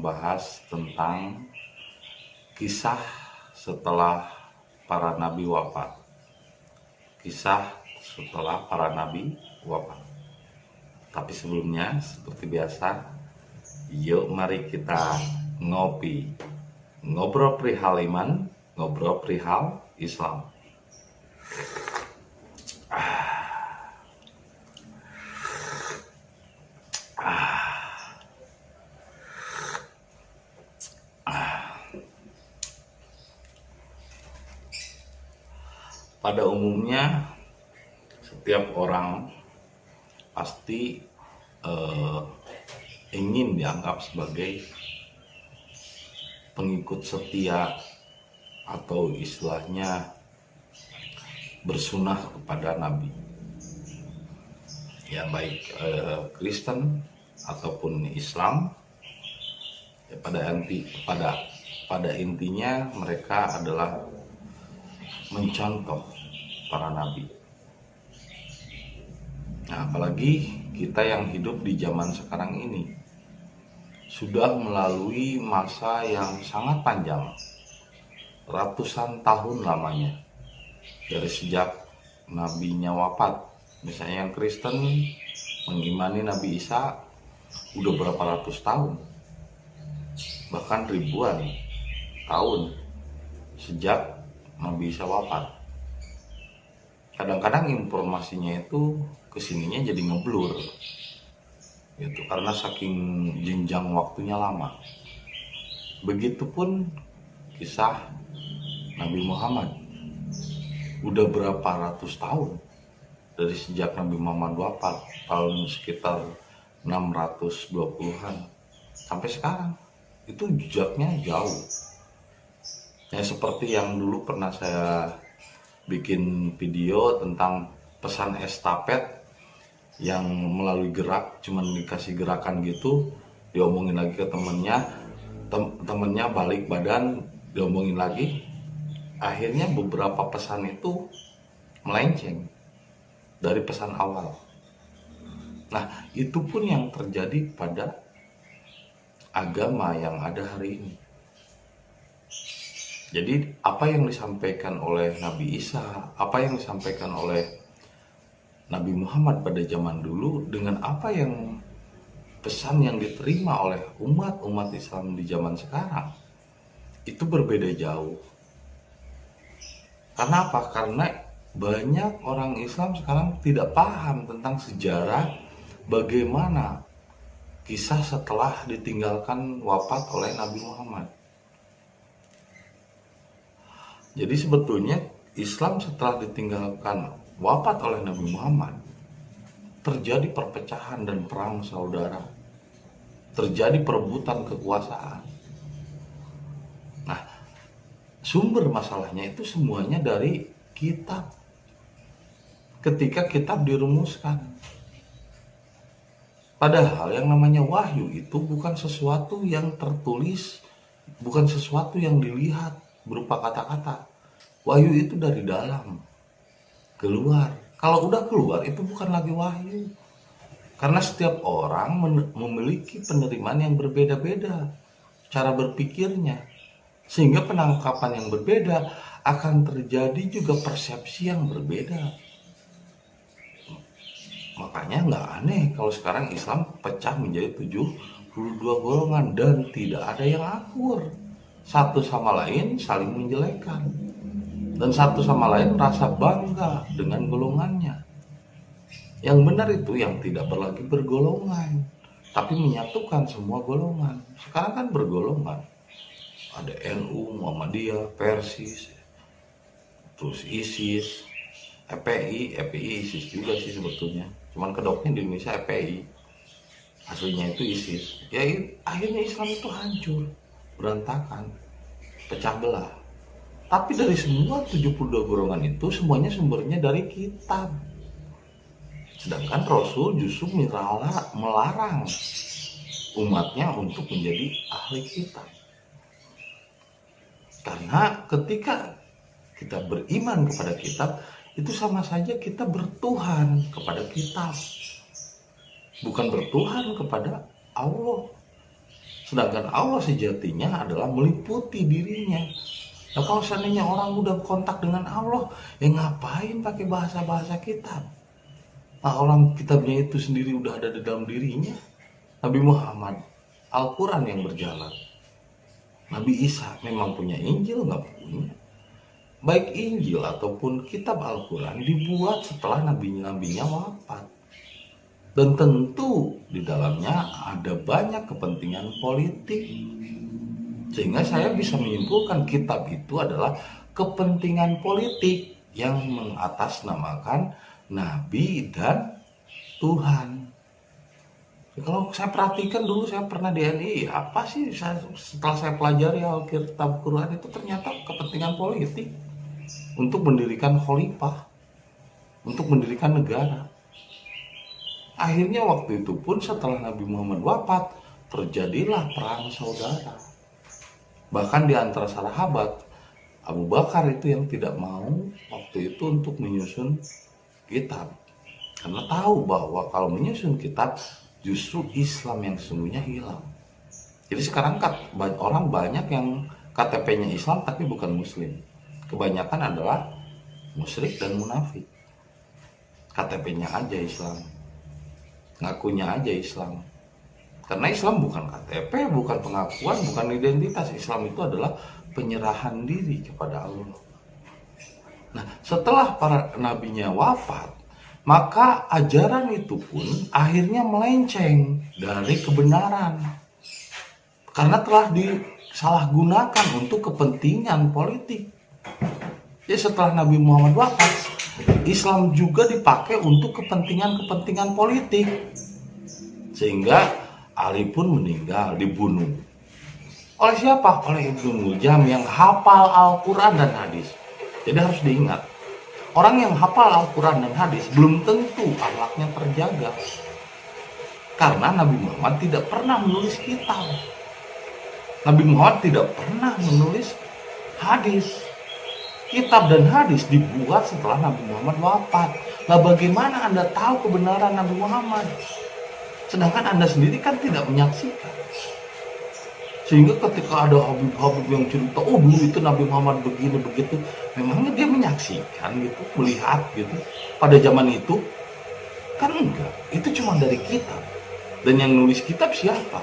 Bahas tentang kisah setelah para nabi wafat. Kisah setelah para nabi wafat. Tapi sebelumnya, seperti biasa, yuk mari kita ngopi. Ngobrol perihal iman, ngobrol perihal Islam. Pada umumnya setiap orang pasti ingin dianggap sebagai pengikut setia atau istilahnya bersunah kepada Nabi. Ya baik Kristen ataupun Islam. Ya, pada intinya mereka adalah mencontoh para nabi. Nah, apalagi kita yang hidup di zaman sekarang ini sudah melalui masa yang sangat panjang, ratusan tahun lamanya, dari sejak nabinya wafat. Misalnya yang Kristen mengimani Nabi Isa udah berapa ratus tahun, bahkan ribuan tahun sejak Nabi Isa wafat. Kadang-kadang informasinya itu kesininya jadi ngeblur gitu, karena saking jenjang waktunya lama. Begitupun kisah Nabi Muhammad, udah berapa ratus tahun dari sejak Nabi Muhammad wafat, tahun sekitar 620-an sampai sekarang. Itu jejaknya jauh. Ya, seperti yang dulu pernah saya bikin video tentang pesan estafet yang melalui gerak, cuman dikasih gerakan gitu, diomongin lagi ke temennya balik badan, diomongin lagi. Akhirnya beberapa pesan itu melenceng dari pesan awal. Nah, itu pun yang terjadi pada agama yang ada hari ini. Jadi apa yang disampaikan oleh Nabi Isa, apa yang disampaikan oleh Nabi Muhammad pada zaman dulu dengan apa yang pesan yang diterima oleh umat Islam di zaman sekarang, itu berbeda jauh. Karena apa? Karena banyak orang Islam sekarang tidak paham tentang sejarah bagaimana kisah setelah ditinggalkan wafat oleh Nabi Muhammad. Jadi sebetulnya Islam setelah ditinggalkan wafat oleh Nabi Muhammad, terjadi perpecahan dan perang saudara, terjadi perebutan kekuasaan. Nah, sumber masalahnya itu semuanya dari kitab. Ketika kitab dirumuskan, padahal yang namanya wahyu itu bukan sesuatu yang tertulis, bukan sesuatu yang dilihat berupa kata-kata. Wahyu itu dari dalam keluar. Kalau udah keluar itu bukan lagi wahyu. Karena setiap orang memiliki penerimaan yang berbeda-beda cara berpikirnya. Sehingga penangkapan yang berbeda akan terjadi juga persepsi yang berbeda. Makanya nggak aneh kalau sekarang Islam pecah menjadi 72 golongan dan tidak ada yang akur. Satu sama lain saling menjelekkan, dan satu sama lain merasa bangga dengan golongannya. Yang benar itu yang tidak lagi bergolongan, tapi menyatukan semua golongan. Sekarang kan bergolongan, ada NU, Muhammadiyah, Persis, terus ISIS, FPI ISIS juga sih sebetulnya, cuman kedoknya di Indonesia FPI, aslinya itu ISIS. Ya akhirnya Islam itu hancur, berantakan, pecah belah. Tapi dari semua 72 golongan itu semuanya sumbernya dari kitab. Sedangkan Rasul justru melarang umatnya untuk menjadi ahli kitab. Karena ketika kita beriman kepada kitab, itu sama saja kita bertuhan kepada kitab, bukan bertuhan kepada Allah. Sedangkan Allah sejatinya adalah meliputi dirinya. Nah, kalau seandainya orang udah kontak dengan Allah, ya ngapain pakai bahasa-bahasa kitab? Nah, orang kitabnya itu sendiri udah ada di dalam dirinya. Nabi Muhammad, Al-Quran yang berjalan. Nabi Isa memang punya Injil, nggak punya. Baik Injil ataupun kitab Al-Quran dibuat setelah nabi-nabinya wafat. Dan tentu di dalamnya ada banyak kepentingan politik. Sehingga saya bisa menyimpulkan kitab itu adalah kepentingan politik yang mengatasnamakan Nabi dan Tuhan. Kalau saya perhatikan dulu, saya pernah di NI, apa sih setelah saya pelajari Alkitab Quran itu ternyata kepentingan politik untuk mendirikan khalifah, untuk mendirikan negara. Akhirnya waktu itu pun setelah Nabi Muhammad wafat, terjadilah perang saudara. Bahkan di antara sahabat, Abu Bakar itu yang tidak mau waktu itu untuk menyusun kitab. Karena tahu bahwa kalau menyusun kitab, justru Islam yang sesungguhnya hilang. Jadi sekarang orang banyak yang KTP-nya Islam tapi bukan Muslim. Kebanyakan adalah musyrik dan munafik. KTP-nya aja Islam, ngakunya aja Islam. Karena Islam bukan KTP, bukan pengakuan, bukan identitas. Islam itu adalah penyerahan diri kepada Allah. Nah, setelah para nabinya wafat, maka ajaran itu pun akhirnya melenceng dari kebenaran. Karena telah disalahgunakan untuk kepentingan politik. Jadi setelah Nabi Muhammad wafat, Islam juga dipakai untuk kepentingan-kepentingan politik. Sehingga Ali pun meninggal, dibunuh. Oleh siapa? Oleh Ibnu Muljam yang hafal Al-Quran dan hadis. Jadi harus diingat, orang yang hafal Al-Quran dan hadis belum tentu akhlaknya terjaga. Karena Nabi Muhammad tidak pernah menulis kitab. Nabi Muhammad tidak pernah menulis hadis. Kitab dan hadis dibuat setelah Nabi Muhammad wafat. Nah, bagaimana Anda tahu kebenaran Nabi Muhammad? Sedangkan Anda sendiri kan tidak menyaksikan. Sehingga ketika ada habib-habib yang cerita, oh dulu itu Nabi Muhammad begini begitu, memangnya dia menyaksikan gitu, melihat gitu pada zaman itu? Kan enggak, itu cuma dari kitab. Dan yang nulis kitab siapa?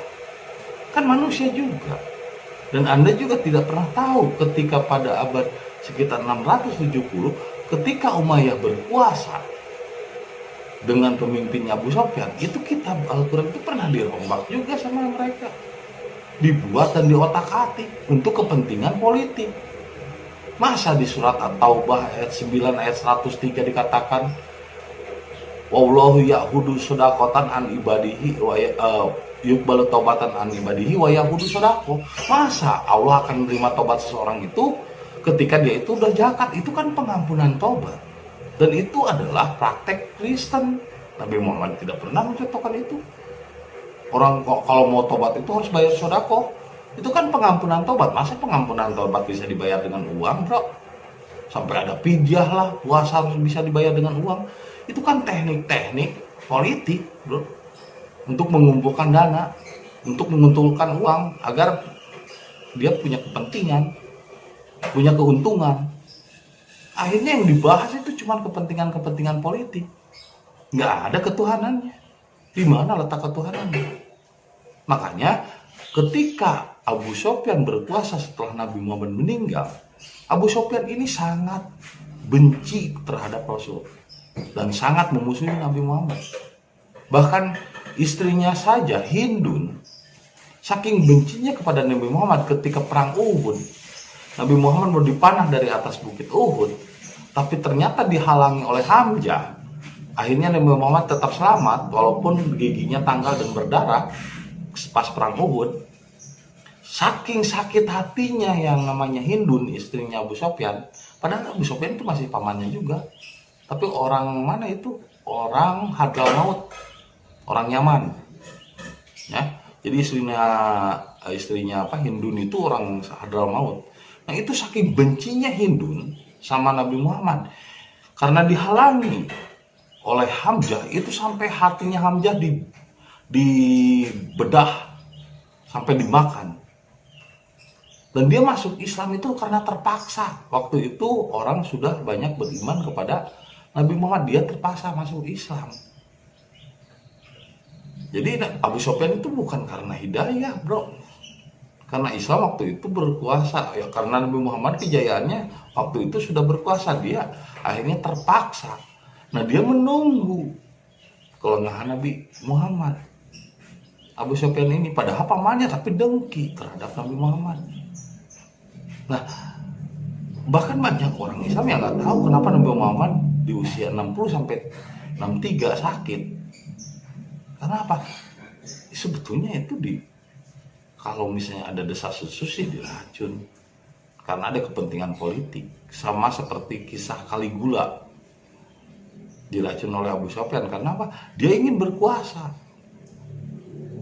Kan manusia juga. Dan Anda juga tidak pernah tahu ketika pada abad sekitar 670, ketika Umayyah berkuasa dengan pemimpinnya Abu Sufyan, itu kitab Al-Quran itu pernah dirombak juga sama mereka. Dibuat dan diotak-atik untuk kepentingan politik. Masa di surat At-Taubah ayat 9 ayat 103 dikatakan wallahu ya'hudu shadaqatan an ibadihi wa yuqbalu taubatan an ibadihi wa ya'hudu shadaqah. Masa Allah akan menerima tobat seseorang itu ketika dia itu udah zakat? Itu kan pengampunan tobat. Dan itu adalah praktek Kristen. Nabi Muhammad tidak pernah mencontohkan itu. Orang kalau mau tobat itu harus bayar sodako. Itu kan pengampunan tobat. Masa pengampunan tobat bisa dibayar dengan uang, bro? Sampai ada pidyah lah, puasa harus bisa dibayar dengan uang. Itu kan teknik-teknik politik, bro. Untuk mengumpulkan dana, untuk mengumpulkan uang agar dia punya kepentingan, punya keuntungan. Akhirnya yang dibahas itu cuma kepentingan-kepentingan politik. Nggak ada ketuhanannya. Di mana letak ketuhanannya? Makanya ketika Abu Sufyan berkuasa setelah Nabi Muhammad meninggal, Abu Sufyan ini sangat benci terhadap Rasul dan sangat memusuhi Nabi Muhammad. Bahkan istrinya saja, Hindun, saking bencinya kepada Nabi Muhammad ketika perang Uhud. Nabi Muhammad mau dipanah dari atas bukit Uhud, tapi ternyata dihalangi oleh Hamzah. Akhirnya Nabi Muhammad tetap selamat walaupun giginya tanggal dan berdarah pas perang Uhud. Saking sakit hatinya yang namanya Hindun, istrinya Abu Sufyan. Padahal Abu Sufyan itu masih pamannya juga. Tapi orang mana itu? Orang Hadramaut, orang Yaman. Ya, jadi istrinya Hindun itu orang Hadramaut. Nah, itu saking bencinya Hindun sama Nabi Muhammad karena dihalangi oleh Hamzah, itu sampai hatinya Hamzah dibedah sampai dimakan. Dan dia masuk Islam itu karena terpaksa. Waktu itu orang sudah banyak beriman kepada Nabi Muhammad, dia terpaksa masuk Islam. Jadi Abu Sufyan itu bukan karena hidayah, bro. Karena Islam waktu itu berkuasa, ya karena Nabi Muhammad kejayaannya waktu itu sudah berkuasa, dia akhirnya terpaksa. Nah, dia menunggu kelengahan Nabi Muhammad. Abu Sufyan ini padahal pamannya tapi dengki terhadap Nabi Muhammad. Nah, bahkan banyak orang Islam yang nggak tahu kenapa Nabi Muhammad di usia 60 sampai 63 sakit. Karena apa? Sebetulnya itu kalau misalnya ada desas-desus sih diracun. Karena ada kepentingan politik. Sama seperti kisah Caligula diracun oleh Abu Sufyan. Karena apa? Dia ingin berkuasa.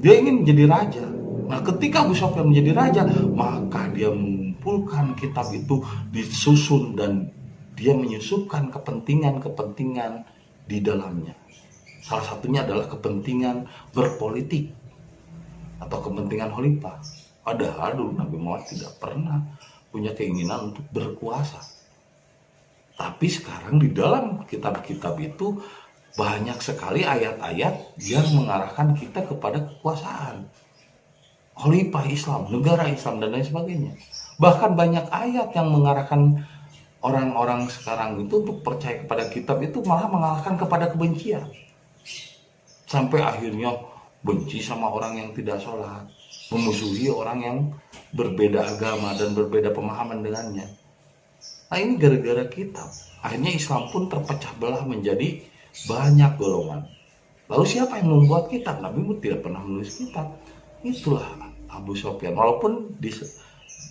Dia ingin menjadi raja. Nah, ketika Abu Sufyan menjadi raja, maka dia mengumpulkan kitab itu, disusun, dan dia menyusupkan kepentingan-kepentingan di dalamnya. Salah satunya adalah kepentingan berpolitik atau kepentingan khalifah. Padahal dulu Nabi Muhammad tidak pernah punya keinginan untuk berkuasa. Tapi sekarang di dalam kitab-kitab itu banyak sekali ayat-ayat yang mengarahkan kita kepada kekuasaan. Khalifah Islam, negara Islam, dan lain sebagainya. Bahkan banyak ayat yang mengarahkan orang-orang sekarang itu untuk percaya kepada kitab itu malah mengarahkan kepada kebencian. Sampai akhirnya benci sama orang yang tidak sholat, memusuhi orang yang berbeda agama dan berbeda pemahaman dengannya. Nah, ini gara-gara kitab. Akhirnya Islam pun terpecah belah menjadi banyak golongan. Lalu siapa yang membuat kitab? Nabi Muhammad tidak pernah menulis kitab. Itulah Abu Sufyan. Walaupun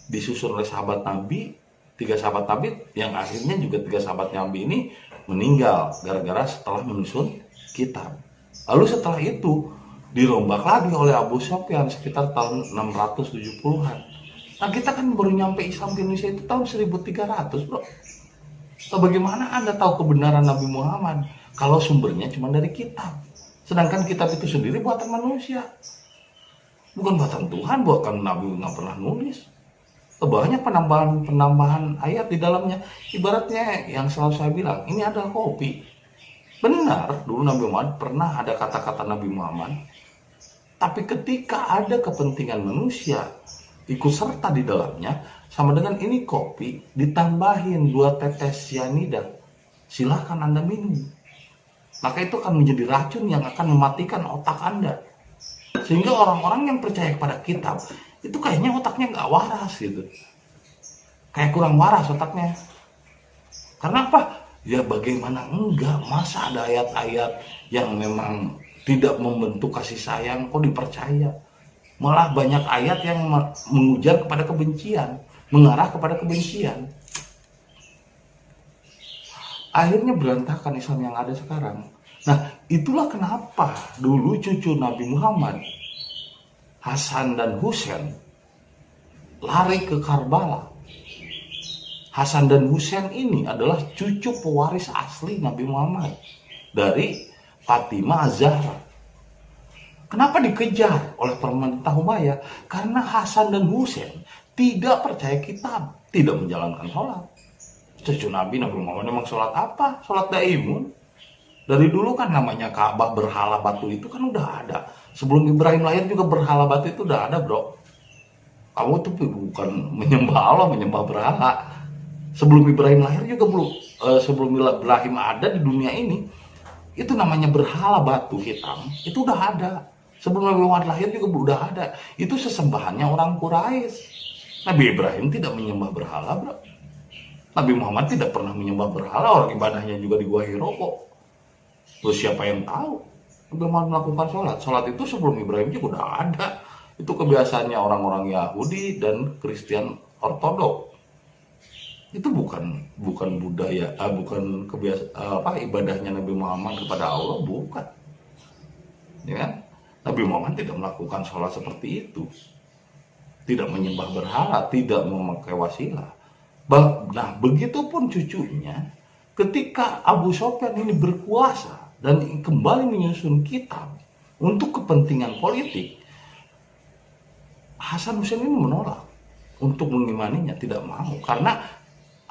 disusun oleh sahabat Nabi, 3 sahabat Nabi, yang akhirnya juga 3 sahabat Nabi ini meninggal gara-gara setelah menyusun kitab. Lalu setelah itu dirombak lagi oleh Abu Sufyan sekitar tahun 670-an. Nah, kita kan baru nyampe Islam ke Indonesia itu tahun 1300, bro. Nah, bagaimana Anda tahu kebenaran Nabi Muhammad kalau sumbernya cuma dari kitab? Sedangkan kitab itu sendiri buatan manusia, bukan buatan Tuhan, bukan Nabi nggak pernah nulis. Banyak penambahan ayat di dalamnya. Ibaratnya yang selalu saya bilang, ini adalah kopi. Benar, dulu Nabi Muhammad pernah ada kata-kata Nabi Muhammad, tapi ketika ada kepentingan manusia ikut serta di dalamnya, sama dengan ini kopi ditambahin 2 tetes cyanida, silahkan Anda minum. Maka itu akan menjadi racun yang akan mematikan otak Anda. Sehingga orang-orang yang percaya kepada kitab itu kayaknya otaknya nggak waras gitu, kayak kurang waras otaknya. Karena apa? Ya bagaimana enggak, masa ada ayat-ayat yang memang tidak membentuk kasih sayang kok dipercaya? Malah banyak ayat yang mengujar kepada kebencian, mengarah kepada kebencian. Akhirnya berantakan Islam yang ada sekarang. Nah, itulah kenapa dulu cucu Nabi Muhammad, Hasan dan Husain, lari ke Karbala. Hasan dan Husain ini adalah cucu pewaris asli Nabi Muhammad dari Fatimah Az-Zahra. Kenapa dikejar oleh pemerintah Umayyah? Karena Hasan dan Husain tidak percaya kitab, tidak menjalankan sholat. Cucu Nabi Muhammad memang sholat apa? Sholat daimun. Dari dulu kan namanya Ka'bah, berhala batu itu kan udah ada. Sebelum Ibrahim lahir juga berhala batu itu udah ada, bro. Kamu tuh bukan menyembah Allah, menyembah berhala. Sebelum Ibrahim lahir juga belum, sebelum Ibrahim ada di dunia ini, itu namanya berhala batu hitam, itu udah ada. Sebelum Nabi Muhammad lahir juga udah ada. Itu sesembahannya orang Quraisy. Nabi Ibrahim tidak menyembah berhala, bro. Nabi Muhammad tidak pernah menyembah berhala, orang ibadahnya juga di Gua Hiro kok. Terus siapa yang tahu Nabi Muhammad melakukan sholat? Sholat itu sebelum Ibrahim juga udah ada. Itu kebiasaannya orang-orang Yahudi dan Kristen Ortodok. Itu bukan budaya, bukan kebiasaan ibadahnya Nabi Muhammad kepada Allah, bukan. Ya kan? Nabi Muhammad tidak melakukan sholat seperti itu, tidak menyembah berhala, tidak memakai wasilah. Nah, begitupun cucunya, ketika Abu Sufyan ini berkuasa dan kembali menyusun kitab untuk kepentingan politik, Hasan Hussein ini menolak untuk mengimaninya, tidak mau, karena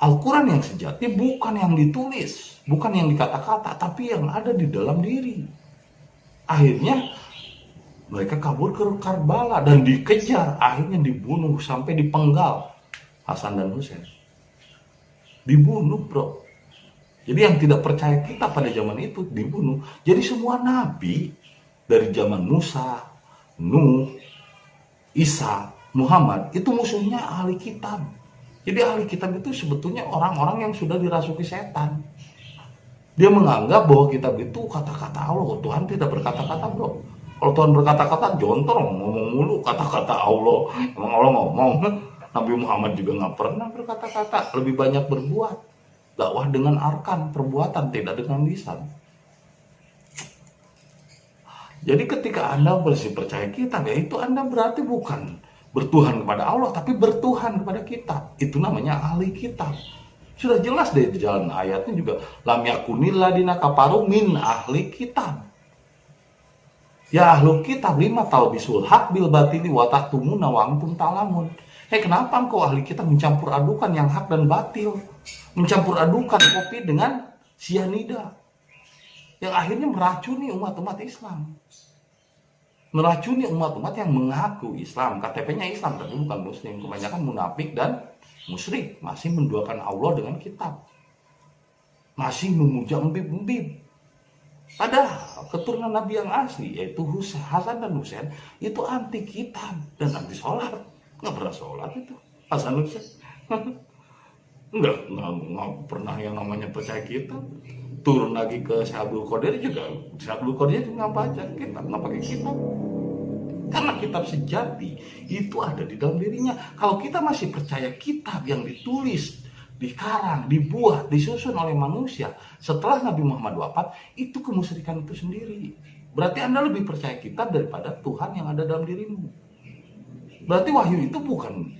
Al-Quran yang sejati bukan yang ditulis, bukan yang dikata-kata, tapi yang ada di dalam diri. Akhirnya mereka kabur ke Karbala dan dikejar, akhirnya dibunuh sampai dipenggal. Hasan dan Hussein dibunuh, bro. Jadi yang tidak percaya kita pada zaman itu dibunuh. Jadi semua nabi dari zaman Musa, Nuh, Isa, Muhammad itu musuhnya ahli kitab. Jadi ahli kitab itu sebetulnya orang-orang yang sudah dirasuki setan. Dia menganggap bahwa kitab itu kata-kata Allah. Tuhan tidak berkata-kata, bro. Kalau Tuhan berkata-kata, jontor, ngomong mulu kata-kata Allah. Emang Allah ngomong? Nabi Muhammad juga nggak pernah berkata-kata. Lebih banyak berbuat. Dakwah dengan arkan, perbuatan, tidak dengan lisan. Jadi ketika Anda masih percaya kitab, ya itu Anda berarti bukan bertuhan kepada Allah, tapi bertuhan kepada kitab. Itu namanya ahli kitab. Sudah jelas dari jalan ayatnya juga. Lam yakunil ladina kafaru min ahli kitab. Ya ahlu kitab lima talbisul haq bil batili wa taktumuna wa antum ta'lamun. Kenapa engkau ahli kitab mencampur adukan yang hak dan batil? Mencampur adukan kopi dengan sianida. Yang akhirnya meracuni umat-umat Islam. Meracuni umat-umat yang mengaku Islam, KTP-nya Islam tapi bukan Muslim, kebanyakan munafik dan musyrik, masih menduakan Allah dengan kitab, masih memuja embib-embib. Padahal keturunan Nabi yang asli yaitu Hasan dan Hussein itu anti kitab dan anti sholat, nggak pernah sholat itu Hasan Hussein. nggak pernah yang namanya percaya kitab. Turun lagi ke Syekh Abdul Qadir juga, Syekh Abdul Qadir juga nggak baca kitab, nggak pakai kitab. Karena kitab sejati itu ada di dalam dirinya. Kalau kita masih percaya kitab yang ditulis, dikarang, dibuat, disusun oleh manusia setelah Nabi Muhammad wafat, itu kemusyrikan itu sendiri. Berarti Anda lebih percaya kitab daripada Tuhan yang ada dalam dirimu. Berarti wahyu itu bukan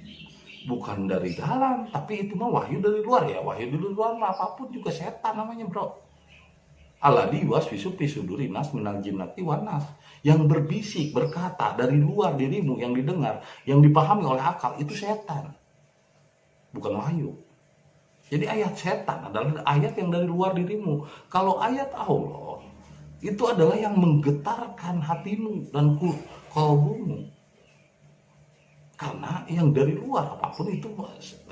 dari dalam, tapi itu mah wahyu dari luar. Ya wahyu dari luar mah apapun juga setan namanya, bro. Alladzi waswisu fi suduri nas minal jinnati wan nas, yang berbisik, berkata dari luar dirimu, yang didengar, yang dipahami oleh akal, itu setan, bukan wahyu. Jadi ayat setan adalah ayat yang dari luar dirimu. Kalau ayat Allah itu adalah yang menggetarkan hatimu dan kalbumu. Karena yang dari luar apapun itu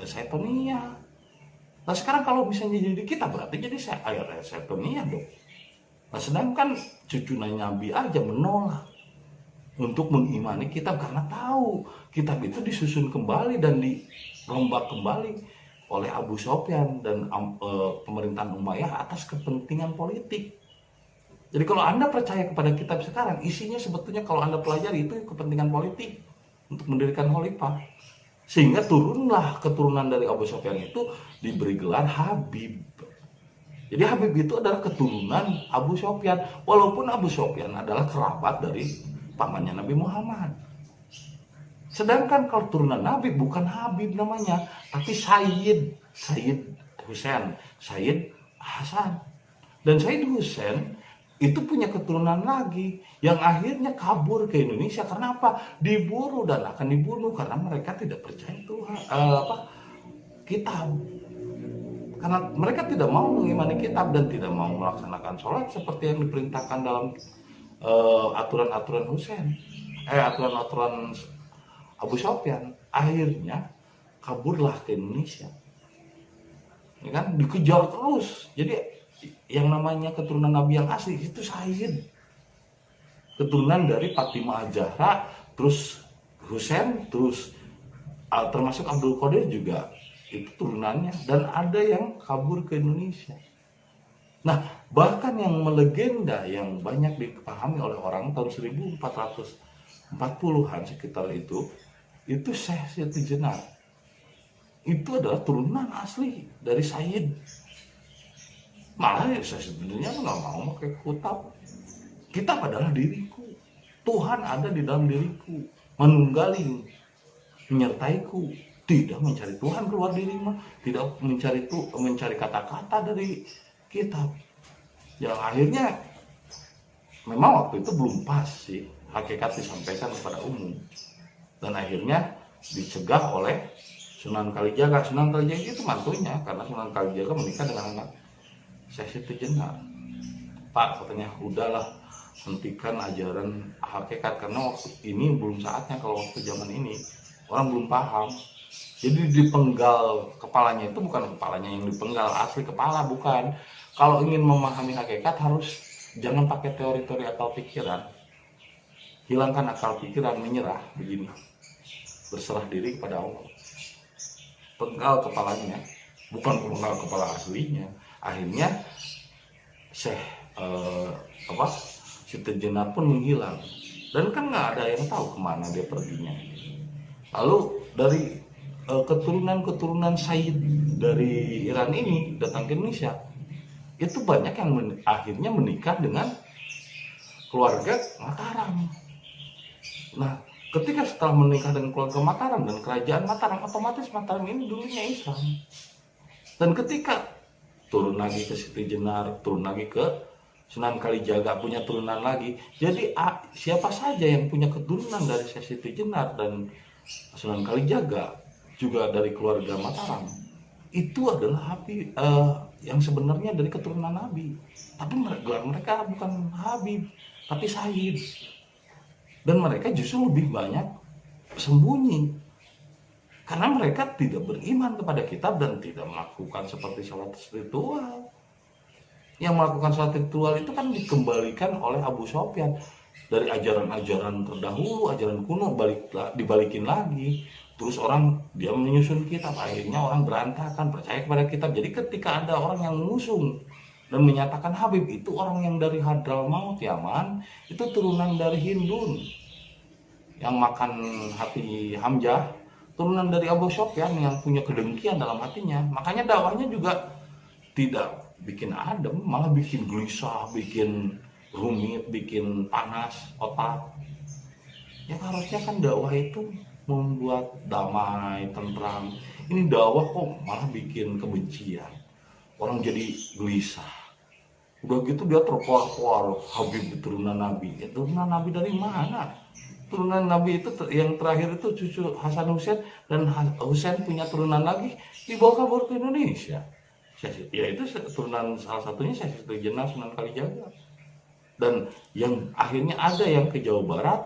setonia. Nah sekarang kalau misalnya jadi kita berarti jadi ayat setonia dong. Nah sedangkan cucu Nabi aja menolak untuk mengimani kitab karena tahu kitab itu disusun kembali dan dirombak kembali oleh Abu Sufyan dan pemerintahan Umayyah atas kepentingan politik. Jadi kalau Anda percaya kepada kitab sekarang, isinya sebetulnya kalau Anda pelajari itu kepentingan politik untuk mendirikan khalifah. Sehingga turunlah keturunan dari Abu Sufyan itu diberi gelar Habib. Jadi Habib itu adalah keturunan Abu Sufyan, walaupun Abu Sufyan adalah kerabat dari pamannya Nabi Muhammad. Sedangkan kalau turunan Nabi bukan Habib namanya, tapi Sayyid Hussein, Sayyid Hasan. Dan Sayyid Hussein itu punya keturunan lagi yang akhirnya kabur ke Indonesia. Karena apa? Diburu dan akan dibunuh karena mereka tidak percaya Tuhan, kitab. Karena mereka tidak mau mengimani kitab dan tidak mau melaksanakan sholat seperti yang diperintahkan dalam aturan-aturan Hussein, aturan-aturan Abu Sufyan. Akhirnya kaburlah ke Indonesia, ya kan? Dikejar terus. Jadi yang namanya keturunan Nabi yang asli itu Sayyid, keturunan dari Fatimah Az-Zahra, terus Hussein, terus termasuk Abdul Qadir juga itu turunannya, dan ada yang kabur ke Indonesia. Nah bahkan yang melegenda yang banyak dipahami oleh orang tahun 1440-an sekitar itu Syekh Siti Jenar itu adalah turunan asli dari Sayyid. Malah saya sebenarnya nggak mau pakai kitab adalah diriku, Tuhan ada di dalam diriku, menunggali, menyertaiku, tidak mencari Tuhan keluar diri mah, tidak mencari kata-kata dari kitab. Yang akhirnya memang waktu itu belum pas sih hakikat disampaikan kepada umum. dan akhirnya dicegah oleh Sunan Kalijaga. Sunan Kalijaga itu mantunya, karena Sunan Kalijaga menikah dengan anak Syekh Siti Jenar. Pak, katanya, udahlah, hentikan ajaran hakikat, karena waktu ini belum saatnya. Kalau waktu zaman ini orang belum paham. Jadi dipenggal kepalanya itu bukan kepalanya yang dipenggal, asli kepala bukan. Kalau ingin memahami hakikat harus jangan pakai teori-teori akal pikiran. Hilangkan akal pikiran, menyerah begini. Berserah diri kepada Allah. Penggal kepalanya, bukan penggal kepala aslinya. Akhirnya Syekh Siti Jenar pun menghilang, dan kan nggak ada yang tahu kemana dia perginya. Lalu dari keturunan Sayyid dari Iran ini datang ke Indonesia, itu banyak yang akhirnya menikah dengan keluarga Mataram. Nah, ketika setelah menikah dengan keluarga Mataram dan kerajaan Mataram, otomatis Mataram ini dulunya Islam. Dan ketika turun lagi ke Siti Jenar, turun lagi ke Sunan Kalijaga, punya turunan lagi. Jadi siapa saja yang punya keturunan dari Siti Jenar dan Sunan Kalijaga, juga dari keluarga Mataram, itu adalah Habib, yang sebenarnya dari keturunan Nabi. Tapi gelar mereka bukan Habib, tapi Sayyid. Dan mereka justru lebih banyak sembunyi, karena mereka tidak beriman kepada kitab dan tidak melakukan seperti sholat ritual. Yang melakukan sholat ritual itu kan dikembalikan oleh Abu Sofyan dari ajaran-ajaran terdahulu, ajaran kuno, dibalikin lagi. Terus orang dia menyusun kitab, akhirnya orang berantakan percaya kepada kitab. Jadi ketika ada orang yang mengusung dan menyatakan Habib itu orang yang dari Hadramaut Yaman, itu turunan dari Hindun yang makan hati Hamzah, turunan dari Abu Sofyan yang punya kedengkian dalam hatinya. Makanya dakwahnya juga tidak bikin adem, malah bikin gelisah, bikin rumit, bikin panas otak. Ya harusnya kan dakwah itu membuat damai, tentram. Ini dakwah kok malah bikin kebencian. Orang jadi gelisah. Udah gitu dia terkuar-kuar, Habib turunan Nabi. Ya, turunan Nabi dari mana? Turunan Nabi itu yang terakhir itu cucu Hasan Husain, dan Husain punya turunan lagi, dibawa kabur ke Indonesia. Ya itu turunan salah satunya Siti Jenar, Sunan Kalijaga. Dan yang akhirnya ada yang ke Jawa Barat,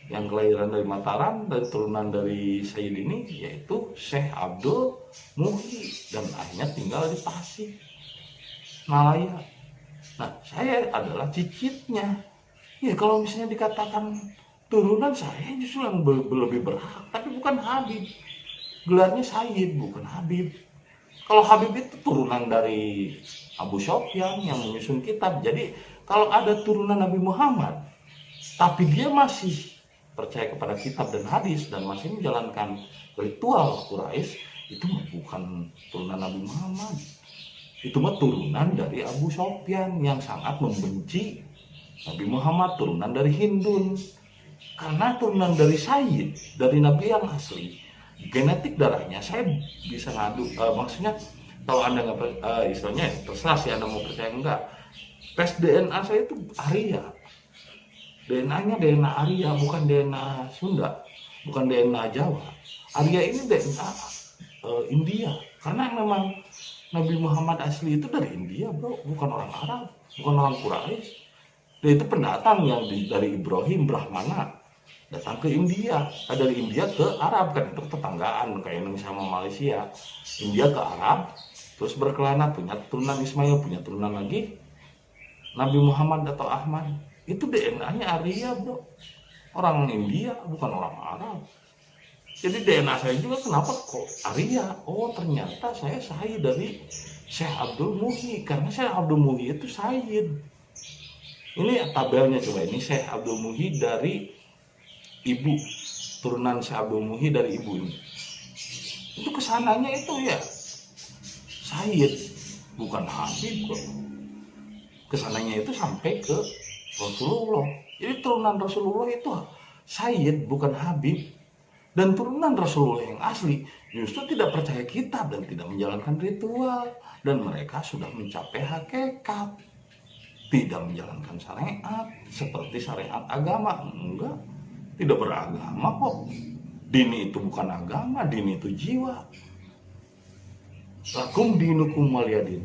yang kelahiran dari Mataram dan turunan dari Sayyid ini, yaitu Syekh Abdul Muhyi, dan akhirnya tinggal di Tasik Malaya. Nah, saya adalah cicitnya. Ya kalau misalnya dikatakan turunan, saya justru yang lebih berhak, tapi bukan Habib. Gelarnya Sayyid, bukan Habib. Kalau Habib itu turunan dari Abu Sofyan yang menyusun kitab. Jadi kalau ada turunan Nabi Muhammad, tapi dia masih percaya kepada kitab dan hadis dan masih menjalankan ritual Quraisy, itu bukan turunan Nabi Muhammad. Itu mah turunan dari Abu Sofyan yang sangat membenci Nabi Muhammad, turunan dari Hindun. Karena turunan dari Sayyid, dari Nabi yang asli, genetik darahnya saya bisa ngadu. Maksudnya kalau Anda nggak istilahnya terserah sih Anda mau percaya enggak. Tes DNA saya itu Arya. DNA-nya DNA Arya, bukan DNA Sunda, bukan DNA Jawa. Arya ini DNA India, karena memang Nabi Muhammad asli itu dari India, bro, bukan orang Arab, bukan orang Quraisy. Dia itu pendatang yang dari Ibrahim Brahmana datang ke India, dari India ke Arab, kan itu tetanggaan kayak Indonesia sama Malaysia. India ke Arab, terus berkelana, punya turunan Ismail, punya turunan lagi Nabi Muhammad atau Ahmad. Itu DNA-nya Arya, bro, orang India, bukan orang Arab. Jadi DNA saya juga kenapa kok Arya? Oh ternyata saya Sayyid dari Syekh Abdul Muhyi, karena Syekh Abdul Muhyi itu Sayyid. Ini tabelnya coba, ini Syekh Abdul Muhyi dari ibu, turunan Syekh Abdul Muhyi dari ibu ini. Itu kesananya itu ya Sayyid, bukan Habib kok. Kesananya itu sampai ke Rasulullah. Jadi turunan Rasulullah itu Sayyid, bukan Habib. Dan turunan Rasulullah yang asli justru tidak percaya kitab dan tidak menjalankan ritual. Dan mereka sudah mencapai hakikat, tidak menjalankan syariat seperti syariat agama. Enggak, tidak beragama kok. Dini itu bukan agama, dini itu jiwa. Lakum dinukum waliyadin.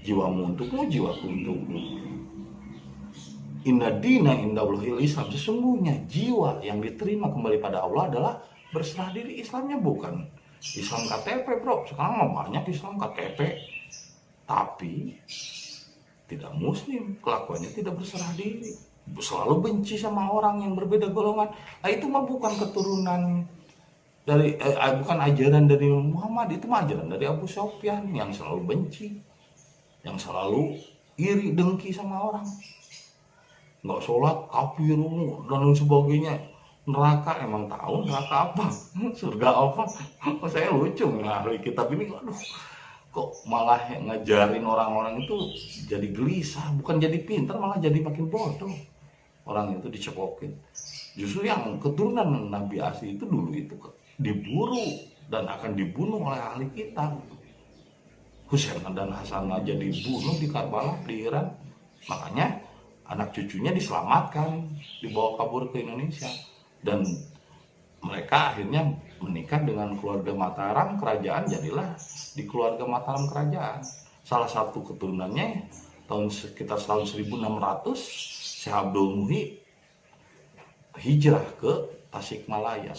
Jiwamu untukmu, jiwaku untukmu. Inna dina indallahil Islam. Sesungguhnya jiwa yang diterima kembali pada Allah adalah berserah diri. Islamnya bukan Islam KTP, bro. Sekarang mah banyak Islam KTP, tapi tidak muslim, kelakuannya tidak berserah diri, selalu benci sama orang yang berbeda golongan. Nah, itu mah bukan keturunan dari bukan ajaran dari Muhammad, itu mah ajaran dari Abu Sufyan yang selalu benci, yang selalu iri dengki sama orang, nggak sholat, kafir dan lain sebagainya. Neraka, emang tahu neraka apa, surga apa? Oh, saya lucu ngaruh kitab ini, aduh, kok malah ngajarin orang-orang itu jadi gelisah, bukan jadi pintar, malah jadi makin bodoh. Orang itu dicekokin. Justru yang keturunan Nabi asli itu dulu itu diburu dan akan dibunuh oleh ahli kitab. Husain dan Hasan aja dibunuh di Karbala, di Iran. Makanya anak cucunya diselamatkan, dibawa kabur ke Indonesia. Dan mereka akhirnya menikah dengan keluarga Mataram kerajaan, jadilah di keluarga Mataram kerajaan. Salah satu keturunannya sekitar tahun 1600, Syekh Abdul Muhi hijrah ke Tasikmalaya.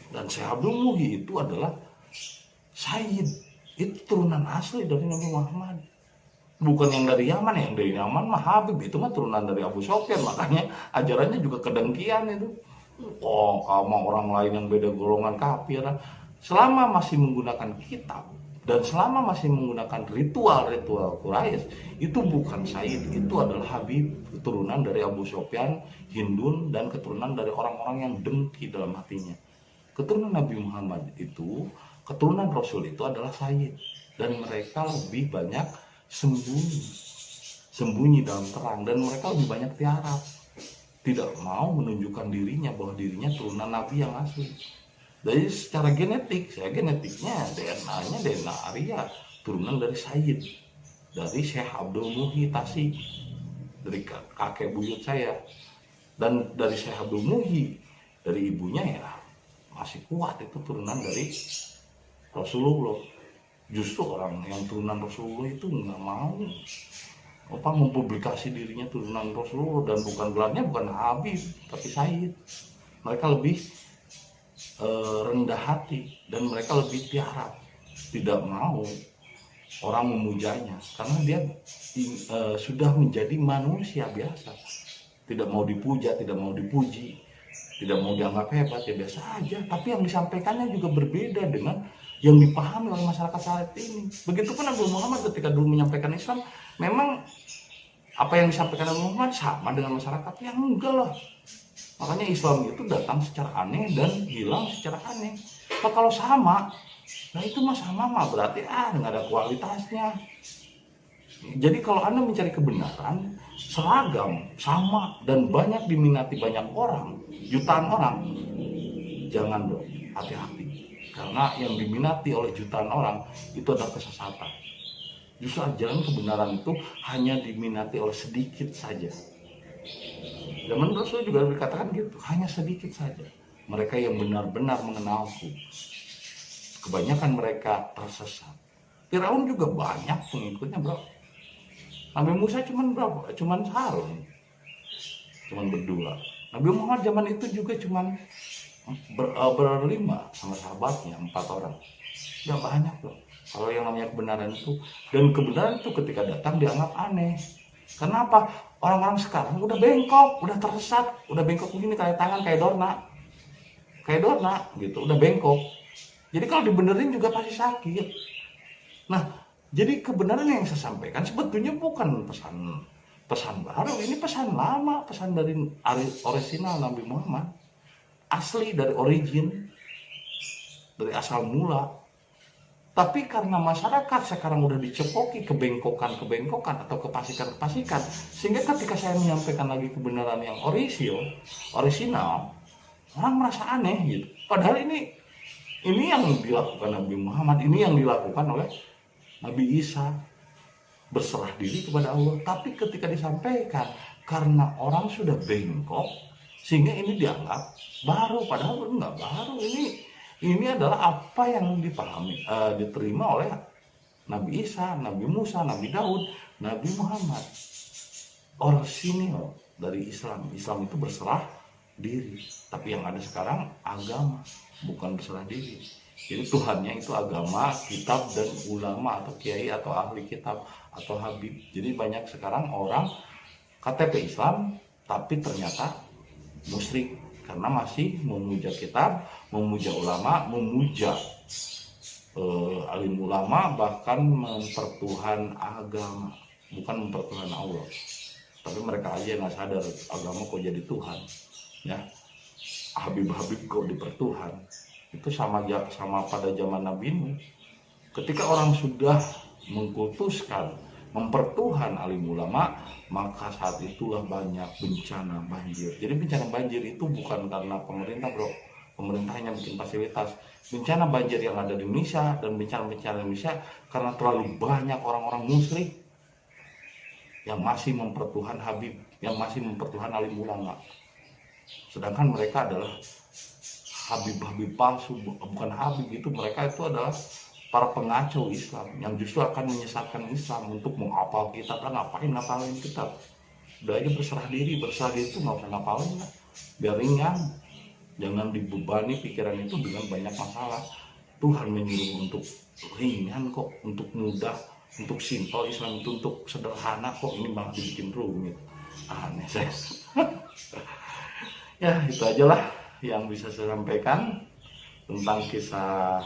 Dan Syekh Abdul Muhi itu adalah Sayyid, itu turunan asli dari Nabi Muhammad. Bukan yang dari Yaman, yang dari Yaman mah Habib, itu mah turunan dari Abu Sufyan, makanya ajarannya juga kedengkian itu. Oh, sama orang lain yang beda golongan kafir. Selama masih menggunakan kitab dan selama masih menggunakan ritual-ritual Quraisy, itu bukan Sayyid, itu adalah Habib, keturunan dari Abu Sufyan, Hindun, dan keturunan dari orang-orang yang dengki dalam hatinya. Keturunan Nabi Muhammad itu, keturunan Rasul itu adalah Sayyid, dan mereka lebih banyak sembunyi dalam terang, dan mereka lebih banyak tiarap, tidak mau menunjukkan dirinya bahwa dirinya turunan Nabi yang asli. Jadi secara genetik, saya genetiknya DNA-nya DNA Arya, turunan dari Sayyid, dari Syekh Abdul Muhi Tasik, dari kakek buyut saya. Dan dari Syekh Abdul Muhi, dari ibunya ya masih kuat, itu turunan dari Rasulullah. Justru orang yang turunan Rasulullah itu nggak mau mempublikasi dirinya turunan Rasulullah, dan bukan gelarnya bukan Habib tapi Sayyid. Mereka lebih rendah hati dan mereka lebih tiarap, tidak mau orang memujanya karena dia sudah menjadi manusia biasa, tidak mau dipuja, tidak mau dipuji, tidak mau dianggap hebat, ya biasa aja. Tapi yang disampaikannya juga berbeda dengan yang dipahami oleh masyarakat saat ini. Begitupun Nabi Muhammad ketika dulu menyampaikan Islam, memang apa yang disampaikan Nabi Muhammad sama dengan masyarakat? Yang enggak lah. Makanya Islam itu datang secara aneh dan hilang secara aneh. Nah, kalau sama, nah itu mah sama mah berarti nggak ada kualitasnya. Jadi kalau Anda mencari kebenaran, seragam, sama, dan banyak diminati banyak orang, jutaan orang, jangan dong, hati-hati. Karena yang diminati oleh jutaan orang itu adalah kesesatan. Justru ajaran kebenaran itu hanya diminati oleh sedikit saja. Zaman Rasul juga dikatakan gitu, hanya sedikit saja mereka yang benar-benar mengenalku. Kebanyakan mereka tersesat. Firaun juga banyak pengikutnya, bro. Nabi Musa cuman berapa? Cuman Harun, cuman berdua. Nabi Muhammad zaman itu juga cuman berlima sama sahabatnya, 4 orang. Ya banyak loh. Kalau yang namanya kebenaran itu, dan kebenaran itu ketika datang dianggap aneh. Kenapa? Orang-orang sekarang udah bengkok, udah tersesat, udah bengkok begini kayak tangan, kayak dorna gitu, udah bengkok. Jadi kalau dibenerin juga pasti sakit. Nah, jadi kebenaran yang saya sampaikan sebetulnya bukan pesan baru, ini pesan lama, pesan dari orisinal Nabi Muhammad. Asli dari origin, dari asal mula. Tapi karena masyarakat sekarang udah dicepoki kebengkokan atau kepasikan, sehingga ketika saya menyampaikan lagi kebenaran yang orisinal, orang merasa aneh gitu. Padahal ini yang dilakukan Nabi Muhammad, ini yang dilakukan oleh Nabi Isa, berserah diri kepada Allah. Tapi ketika disampaikan, karena orang sudah bengkok, sehingga ini dianggap baru, padahal enggak baru. Ini adalah apa yang dipahami, diterima oleh Nabi Isa, Nabi Musa, Nabi Daud, Nabi Muhammad. Orisinil dari Islam. Islam itu berserah diri. Tapi yang ada sekarang agama, bukan berserah diri. Jadi Tuhannya itu agama, kitab, dan ulama atau kiai atau ahli kitab atau habib. Jadi banyak sekarang orang KTP Islam tapi ternyata musyrik karena masih memuja kitab, memuja ulama, memuja alim ulama, bahkan mempertuhan agama, bukan mempertuhan Allah. Tapi mereka aja nggak sadar agama kok jadi Tuhan, ya. Habib-habib kok dipertuhan. Itu sama pada zaman Nabi Nuh. Ketika orang sudah mengkultuskan, mempertuhan alim ulama, maka saat itulah banyak bencana banjir. Jadi bencana banjir itu bukan karena pemerintah, bro. Pemerintah hanya bikin fasilitas. Bencana banjir yang ada di Indonesia dan bencana-bencana Indonesia karena terlalu banyak orang-orang musyrik yang masih mempertuhan habib, yang masih mempertuhan alim ulama. Sedangkan mereka adalah habib-habib palsu, bukan habib, itu mereka itu adalah para pengacau Islam yang justru akan menyesatkan Islam untuk menghafal kitab. Ngapain ngapalin kitab? Udah aja berserah diri itu nggak usah ngapalin lah, biar ringan. Jangan dibebani pikiran itu dengan banyak masalah. Tuhan menyuruh untuk ringan kok, untuk mudah, untuk simpel. Islam itu untuk sederhana kok, ini malah dibikin rumit. Aneh saya. Ya itu ajalah yang bisa saya sampaikan tentang kisah,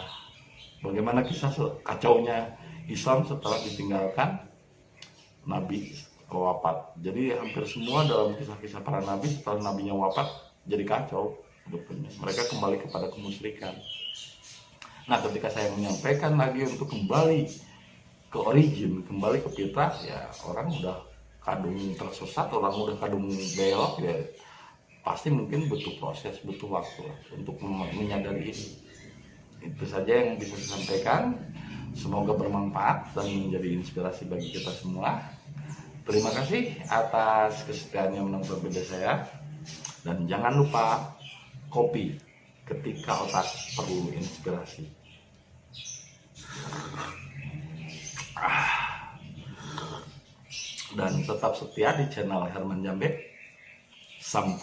bagaimana kisah kacaunya Islam setelah ditinggalkan Nabi wafat. Jadi hampir semua dalam kisah-kisah para nabi setelah nabinya wafat jadi kacau. Mereka kembali kepada kemusyrikan. Nah, ketika saya menyampaikan lagi untuk kembali ke origin, kembali ke fitrah, ya orang udah kadung tersesat, orang udah kadung belok, ya pasti mungkin butuh proses, butuh waktu untuk menyadari ini. Itu saja yang bisa saya sampaikan. Semoga bermanfaat dan menjadi inspirasi bagi kita semua. Terima kasih atas kesetiaannya menonton video saya. Dan jangan lupa kopi ketika otak perlu inspirasi. Dan tetap setia di channel Herman Jambek. Sampai